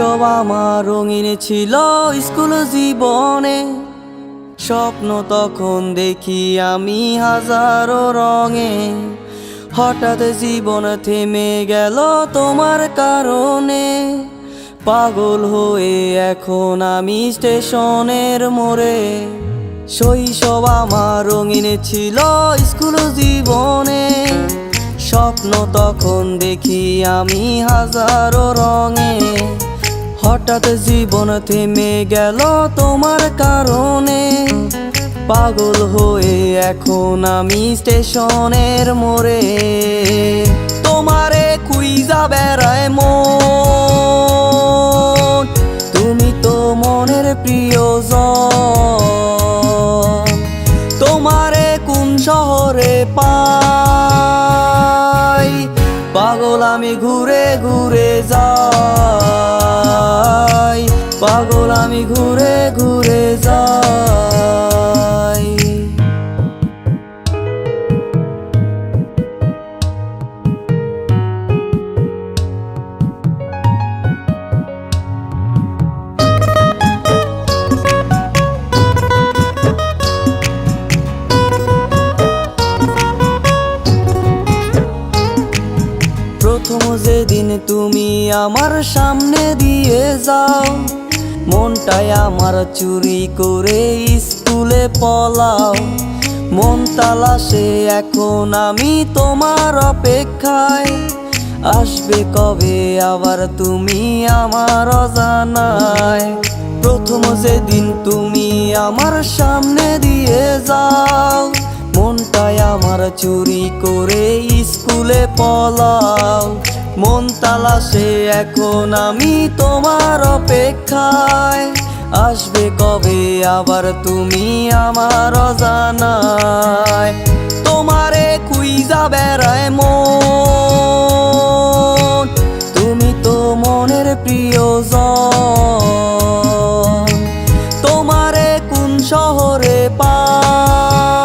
শৈশব আমার রঙিন ছিল স্কুল জীবনে, স্বপ্ন তখন দেখি আমি হাজারো রঙে। হঠাৎ জীবন থেমে গেল তোমার কারণে, পাগল হয়ে এখন আমি স্টেশনের মোড়ে। শৈশব আমার রঙিন ছিল স্কুল জীবনে, স্বপ্ন তখন দেখি আমি হাজারো রঙে। হঠাৎ জীবন থেমে গেল তোমার কারণে, পাগল হয়ে এখন আমি স্টেশনের মোড়ে। তোমারে খুঁজা বেড়ায় মন, তুমি তো মনের প্রিয়জন। তোমারে কোন শহরে পাই, পাগল আমি ঘুরে ঘুরে যাই, পাগল আমি ঘুরে ঘুরে যাই। প্রথম যেদিন তুমি আমার সামনে দিয়ে যাও, মনটাই আমার চুরি করে স্কুলে পলাও। মন তালাশে এখন আমি তোমার অপেক্ষায়, আসবে কবে আবার তুমি আমার অজানায়। প্রথম যেদিন তুমি আমার সামনে দিয়ে যাও, মনটাই আমার চুরি করে স্কুলে পলাও। মন তালাশে এখন আমি তোমার অপেক্ষায়, আসবে কবে আবার তুমি আমার অজানায়। তোমারে খুঁজা বেড়ায় মন, তুমি তো মনের প্রিয়জন। তোমারে কোন শহরে পাই,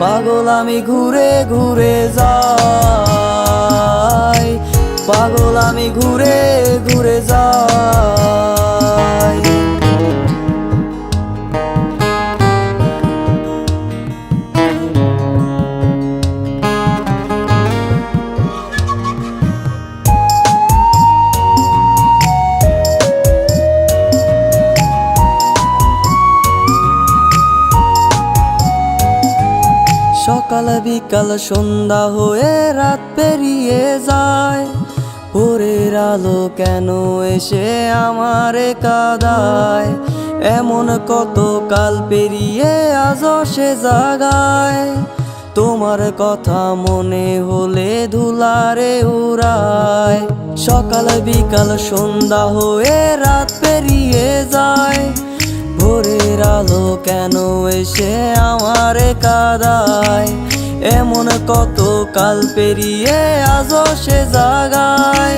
পাগল আমি ঘুরে ঘুরে যাই, পাগল আমি ঘুরে ঘুরে যাই। সকাল বিকাল সন্ধ্যা হয়ে রাত পেরিয়ে যায়, ভোরের আলো কেন এসে আমারে কাঁদায়। এমন কত কাল পেরিয়ে আজও সে জাগায়, তোমার কথা মনে হলে ধুলারে উড়ায়। সকাল বিকাল সন্ধ্যা হয়ে রাত পেরিয়ে যায়, ভোরের আলো কেন এসে আমারে কাঁদায়। এমন কত কাল পেরিয়ে আজও সে জাগায়,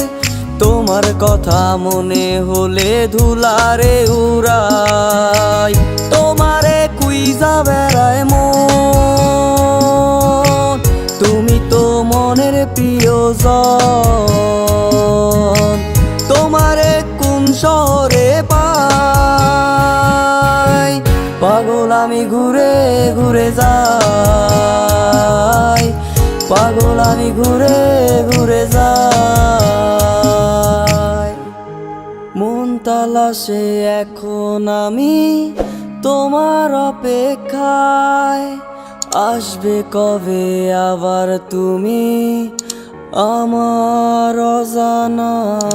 তোমার কথা মনে হলে ধুলারে উড়ায়। তোমারে খুঁজা বেড়ায় মন, তুমি তো মনের প্রিয়জন। তোমারে কোন শহরে পাই, পাগল আমি ঘুরে ঘুরে যাই, পাগল আমি ঘুরে ঘুরে যাই। মন তালাশে এখন আমি তোমার অপেক্ষায়, আসবে কবে আবার তুমি আমার অজানায়।